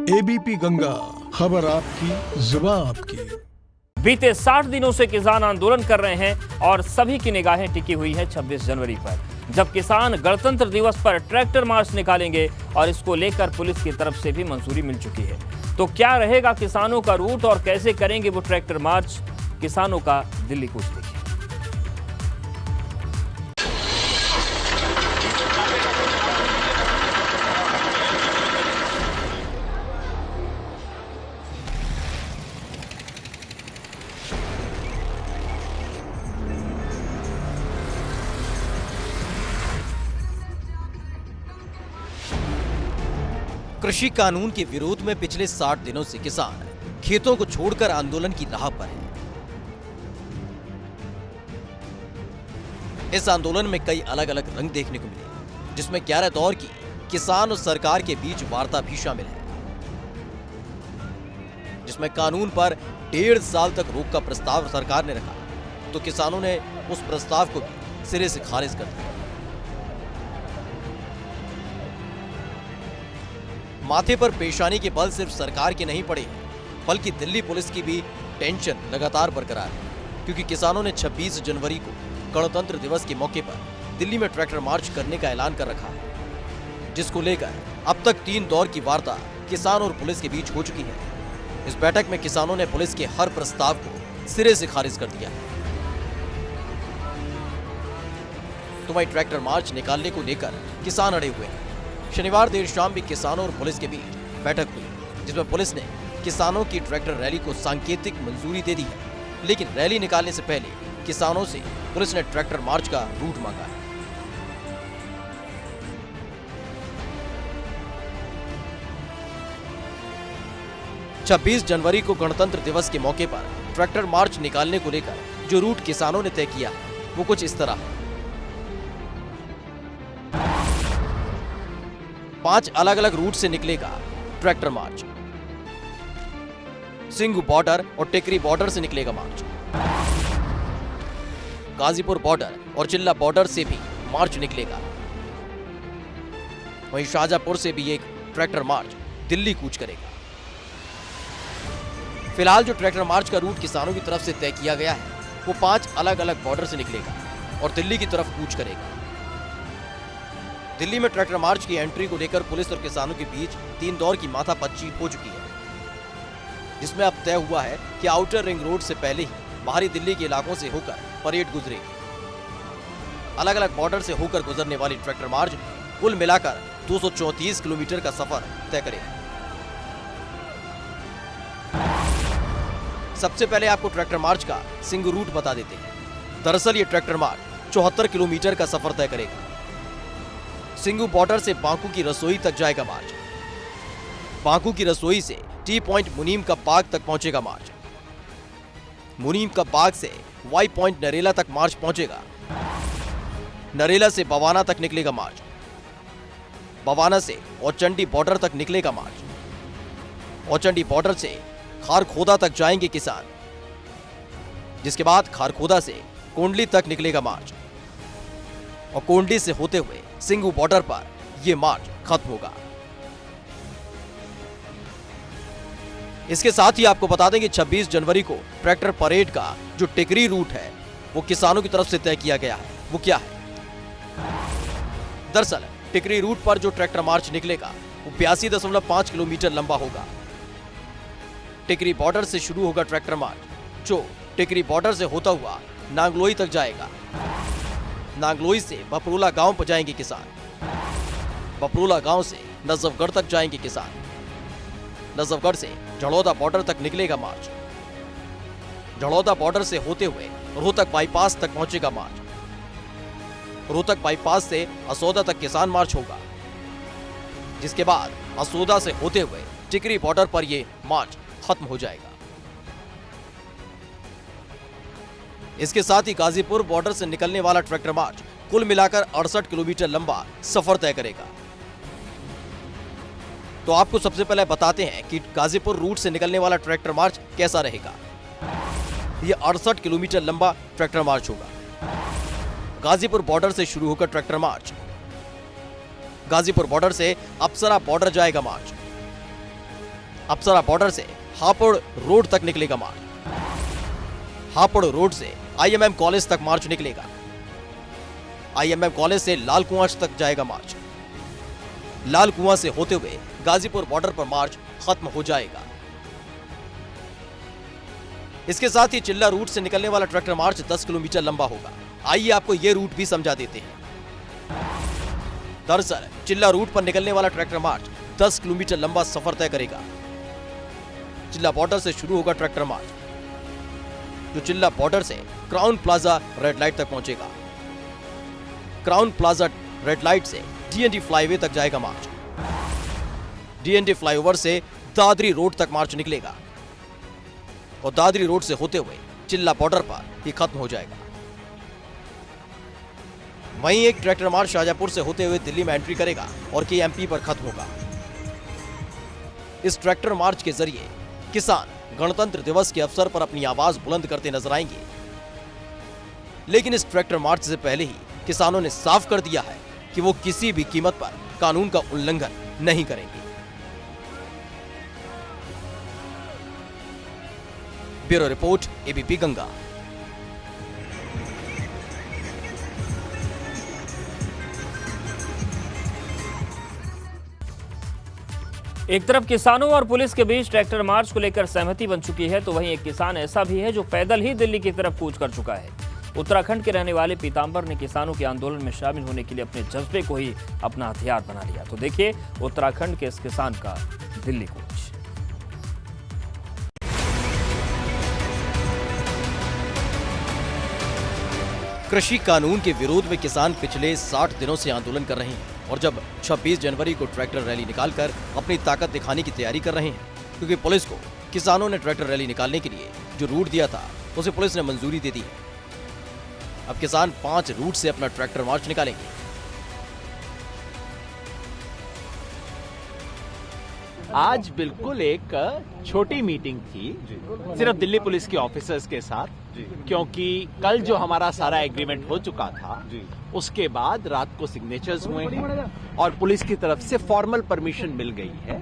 ABP Ganga, खबर आपकी, जुबान आपकी। बीते 60 दिनों से किसान आंदोलन कर रहे हैं और सभी की निगाहें टिकी हुई है 26 जनवरी पर, जब किसान गणतंत्र दिवस पर ट्रैक्टर मार्च निकालेंगे और इसको लेकर पुलिस की तरफ से भी मंजूरी मिल चुकी है। तो क्या रहेगा किसानों का रूट और कैसे करेंगे वो ट्रैक्टर मार्च? किसानों का दिल्ली कूच देखिए। कृषि कानून के विरोध में पिछले 60 दिनों से किसान खेतों को छोड़कर आंदोलन की राह पर हैं। इस आंदोलन में कई अलग अलग रंग देखने को मिले, जिसमें 11 दौर की किसान और सरकार के बीच वार्ता भी शामिल है, जिसमें कानून पर 1.5 साल तक रोक का प्रस्ताव सरकार ने रखा, तो किसानों ने उस प्रस्ताव को भी सिरे से खारिज कर दिया। माथे पर पेशानी के बल सिर्फ सरकार के नहीं पड़े, बल्कि दिल्ली पुलिस की भी टेंशन लगातार बरकरार है, क्योंकि किसानों ने 26 जनवरी को गणतंत्र दिवस के मौके पर दिल्ली में ट्रैक्टर मार्च करने का ऐलान कर रखा है, जिसको लेकर अब तक 3 दौर की वार्ता किसान और पुलिस के बीच हो चुकी है। इस बैठक में किसानों ने पुलिस के हर प्रस्ताव को सिरे से खारिज कर दिया है। तो वहीं ट्रैक्टर मार्च निकालने को लेकर किसान अड़े हुए हैं। शनिवार देर शाम भी किसानों और पुलिस के बीच बैठक हुई, जिसमें पुलिस ने किसानों की ट्रैक्टर रैली को सांकेतिक मंजूरी दे दी है, लेकिन रैली निकालने से पहले किसानों से पुलिस ने ट्रैक्टर मार्च का रूट मांगा है। छब्बीस जनवरी को गणतंत्र दिवस के मौके पर ट्रैक्टर मार्च निकालने को लेकर जो रूट किसानों ने तय किया वो कुछ इस तरह है। 5 अलग अलग रूट से निकलेगा ट्रैक्टर मार्च। सिंघू बॉर्डर और टिकरी बॉर्डर से निकलेगा मार्च। गाजीपुर बॉर्डर और चिल्ला बॉर्डर से भी मार्च निकलेगा। वहीं शाहजहांपुर से भी एक ट्रैक्टर मार्च दिल्ली कूच करेगा। फिलहाल जो ट्रैक्टर मार्च का रूट किसानों की तरफ से तय किया गया है वो 5 अलग अलग बॉर्डर से निकलेगा और दिल्ली की तरफ कूच करेगा। दिल्ली में ट्रैक्टर मार्च की एंट्री को लेकर पुलिस और किसानों के बीच 3 दौर की माथापच्ची हो चुकी है, जिसमें अब तय हुआ है कि आउटर रिंग रोड से पहले ही बाहरी दिल्ली के इलाकों से होकर परेड गुजरेगी। अलग अलग बॉर्डर से होकर गुजरने वाली ट्रैक्टर मार्च कुल मिलाकर 234 किलोमीटर का सफर तय करेगी। सबसे पहले आपको ट्रैक्टर मार्च का सिंगू रूट बता देते हैं। दरअसल ये ट्रैक्टर मार्च 74 किलोमीटर का सफर तय करेगा। सिंघू बॉर्डर से बांकू की रसोई तक जाएगा मार्च। बांकू की रसोई से टी पॉइंट मुनीम का बाग तक पहुंचेगा मार्च। मुनीम का बाग से वाई पॉइंट नरेला तक मार्च पहुंचेगा। नरेला से बवाना तक निकलेगा मार्च। बवाना से औचंडी बॉर्डर तक निकलेगा मार्च। औचंडी बॉर्डर से खारखोदा तक जाएंगे किसान, जिसके बाद खारखोदा से कोंडली तक निकलेगा मार्च और कोंडली से होते हुए सिंघू बॉर्डर पर यह मार्च खत्म होगा। इसके साथ ही आपको बता दें कि 26 जनवरी को ट्रैक्टर परेड का जो टिकरी रूट है वो किसानों की तरफ से तय किया गया है। वो क्या है? दरअसल टिकरी रूट पर जो ट्रैक्टर मार्च निकलेगा वो 82.5 किलोमीटर लंबा होगा। टिकरी बॉर्डर से शुरू होगा ट्रैक्टर मार्च, जो टिकरी बॉर्डर से होता हुआ नांगलोई तक जाएगा। नांगलोई से बपरोला गांव पर जाएंगे किसान। बपरोला गांव से नजफगढ़ तक जाएंगे किसान। नजफगढ़ से झड़ौदा बॉर्डर तक निकलेगा मार्च। झड़ौदा बॉर्डर से होते हुए रोहतक बाईपास तक पहुंचेगा मार्च। रोहतक बाईपास से असौदा तक किसान मार्च होगा, जिसके बाद असौदा से होते हुए टिकरी बॉर्डर पर यह मार्च खत्म हो जाएगा। इसके साथ ही गाजीपुर बॉर्डर से निकलने वाला ट्रैक्टर मार्च कुल मिलाकर 68 किलोमीटर लंबा सफर तय करेगा। तो आपको सबसे पहले बताते हैं कि गाजीपुर रूट से निकलने वाला ट्रैक्टर मार्च कैसा रहेगा। यह 68 किलोमीटर लंबा ट्रैक्टर मार्च होगा। गाजीपुर बॉर्डर से शुरू होकर ट्रैक्टर मार्च गाजीपुर बॉर्डर से अप्सरा बॉर्डर जाएगा मार्च। अप्सरा बॉर्डर से हापुड़ रोड तक निकलेगा मार्च। हापुड़ रोड से IMM कॉलेज तक मार्च निकलेगा। IMM कॉलेज से लाल कुआं तक जाएगा मार्च। लाल कुआं से होते हुए गाजीपुर बॉर्डर पर मार्च खत्म हो जाएगा। इसके साथ ही चिल्ला रूट से निकलने वाला ट्रैक्टर मार्च 10 किलोमीटर लंबा होगा। आइए आपको यह रूट भी समझा देते हैं। दरअसल चिल्ला रूट पर निकलने वाला ट्रैक्टर मार्च 10 किलोमीटर लंबा सफर तय करेगा। चिल्ला बॉर्डर से शुरू होगा ट्रैक्टर मार्च, जो चिल्ला बॉर्डर से क्राउन प्लाजा रेड लाइट तक पहुंचेगा। क्राउन प्लाजा रेड लाइट से DND फ्लाईवे तक जाएगा मार्च। DND फ्लाईओवर से दादरी रोड तक मार्च निकलेगा और दादरी रोड से होते हुए चिल्ला बॉर्डर पर ही खत्म हो जाएगा। वहीं एक ट्रैक्टर मार्च शाहजहांपुर से होते हुए दिल्ली में एंट्री करेगा और KMP पर खत्म होगा। इस ट्रैक्टर मार्च के जरिए किसान गणतंत्र दिवस के अवसर पर अपनी आवाज बुलंद करते नजर आएंगे। लेकिन इस ट्रैक्टर मार्च से पहले ही किसानों ने साफ कर दिया है कि वो किसी भी कीमत पर कानून का उल्लंघन नहीं करेंगे। Bureau report, ABP Ganga. एक तरफ किसानों और पुलिस के बीच ट्रैक्टर मार्च को लेकर सहमति बन चुकी है, तो वहीं एक किसान ऐसा भी है जो पैदल ही दिल्ली की तरफ कूच कर चुका है। उत्तराखंड के रहने वाले पीतांबर ने किसानों के आंदोलन में शामिल होने के लिए अपने जज्बे को ही अपना हथियार बना लिया। तो देखिए उत्तराखंड के इस किसान का दिल्ली कूच। कृषि कानून के विरोध में किसान पिछले 60 दिनों से आंदोलन कर रहे हैं और जब 26 जनवरी को ट्रैक्टर रैली निकालकर अपनी ताकत दिखाने की तैयारी कर रहे हैं, क्योंकि पुलिस को किसानों ने ट्रैक्टर रैली निकालने के लिए जो रूट दिया था उसे पुलिस ने मंजूरी दे दी है। अब किसान 5 रूट से अपना ट्रैक्टर मार्च निकालेंगे। आज बिल्कुल एक छोटी मीटिंग थी सिर्फ दिल्ली पुलिस के ऑफिसर्स के साथ, क्योंकि कल जो हमारा सारा एग्रीमेंट हो चुका था उसके बाद रात को सिग्नेचर्स हुए हैं और पुलिस की तरफ से फॉर्मल परमिशन मिल गई है,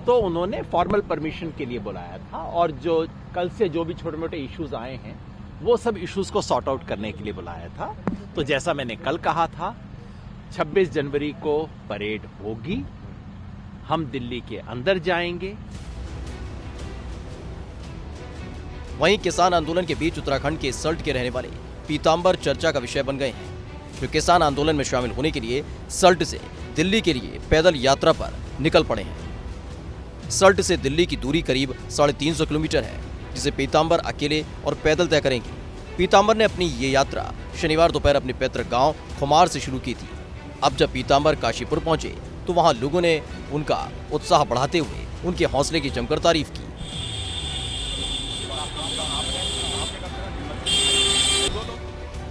तो उन्होंने फॉर्मल परमिशन के लिए बुलाया था और जो कल से जो भी छोटे मोटे इश्यूज आए हैं वो सब इश्यूज को सॉर्ट आउट करने के लिए बुलाया था। तो जैसा मैंने कल कहा था 26 जनवरी को परेड होगी, हम दिल्ली के अंदर जाएंगे। वहीं किसान आंदोलन के बीच उत्तराखंड के सल्ट के रहने वाले पीतांबर चर्चा का विषय बन गए हैं, जो किसान आंदोलन में शामिल होने के लिए सल्ट से दिल्ली के लिए पैदल यात्रा पर निकल पड़े हैं। सल्ट से दिल्ली की दूरी करीब 350 किलोमीटर है, जिसे पीतांबर अकेले और पैदल तय करेंगे। पीतांबर ने अपनी ये यात्रा शनिवार दोपहर अपने पैतृक गांव खुमार से शुरू की थी। अब जब पीतांबर काशीपुर पहुंचे तो वहां लोगों ने उनका उत्साह बढ़ाते हुए उनके हौसले की जमकर तारीफ की।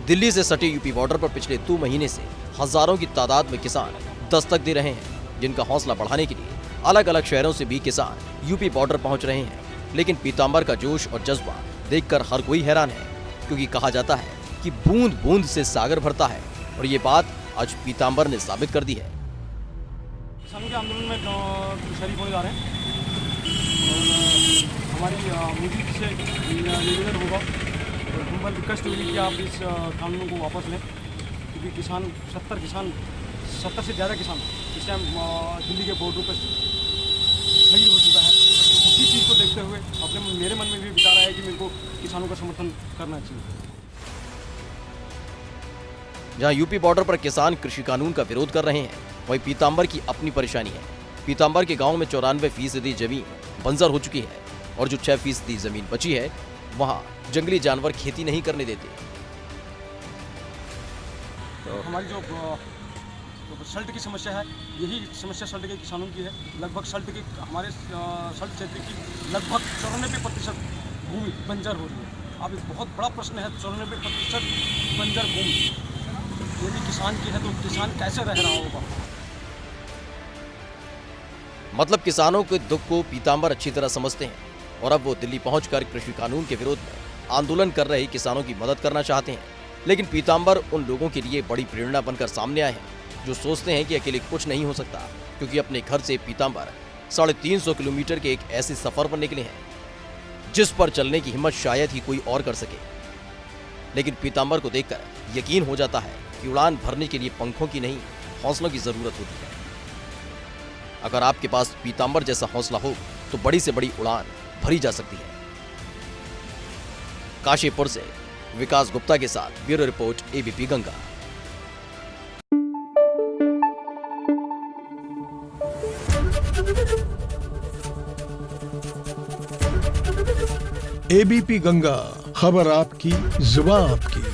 दिल्ली से सटे यूपी बॉर्डर पर पिछले 2 महीने से हजारों की तादाद में किसान दस्तक दे रहे हैं, जिनका हौसला बढ़ाने के लिए अलग अलग शहरों से भी किसान यूपी बॉर्डर पहुंच रहे हैं। लेकिन पीतांबर का जोश और जज्बा देखकर हर कोई हैरान है, क्योंकि कहा जाता है कि बूंद बूंद से सागर भरता है, और ये बात आज पीतांबर ने साबित कर दी है। किसानों के आंदोलन में शरीक होने जा रहे हैं और हमारी मोदी जी से निवेदन होगा और हम्बल रिक्वेस्ट होगी कि आप इस कानून को वापस लें, क्योंकि 70 से ज़्यादा किसान इस टाइम दिल्ली के बॉर्डर पर शहीद हो चुका है। उसी चीज़ को देखते हुए मेरे मन में भी विचार आया कि मेरे को किसानों का समर्थन करना चाहिए। जहां यूपी बॉर्डर पर किसान कृषि कानून का विरोध कर रहे हैं, वहीं पीतांबर की अपनी परेशानी है। पीतांबर के गांव में 94% जमीन बंजर हो चुकी है और जो 6% जमीन बची है वहां जंगली जानवर खेती नहीं करने देते। तो हमारी जो सल्ट की समस्या है, यही समस्या सल्ट के किसानों की है। लगभग हमारे सल्ट क्षेत्र की लगभग 94% भूमि बंजर हो रही है। अब एक बहुत बड़ा प्रश्न है, 94% बंजर भूमि यदि किसान की है तो किसान कैसे रह रहा होगा। मतलब किसानों के दुख को पीतांबर अच्छी तरह समझते हैं और अब वो दिल्ली पहुंचकर कृषि कानून के विरोध में आंदोलन कर रहे किसानों की मदद करना चाहते हैं। लेकिन पीतांबर उन लोगों के लिए बड़ी प्रेरणा बनकर सामने आए हैं जो सोचते हैं कि अकेले कुछ नहीं हो सकता, क्योंकि अपने घर से पीतांबर 350 किलोमीटर के एक ऐसे सफर पर निकले हैं जिस पर चलने की हिम्मत शायद ही कोई और कर सके। लेकिन पीतांबर को देखकर यकीन हो जाता है कि उड़ान भरने के लिए पंखों की नहीं, हौसलों की जरूरत होती है। अगर आपके पास पीतांबर जैसा हौसला हो तो बड़ी से बड़ी उड़ान भरी जा सकती है। काशीपुर से विकास गुप्ता के साथ bureau report, ABP Ganga. ABP Ganga, खबर आपकी, जुबान आपकी।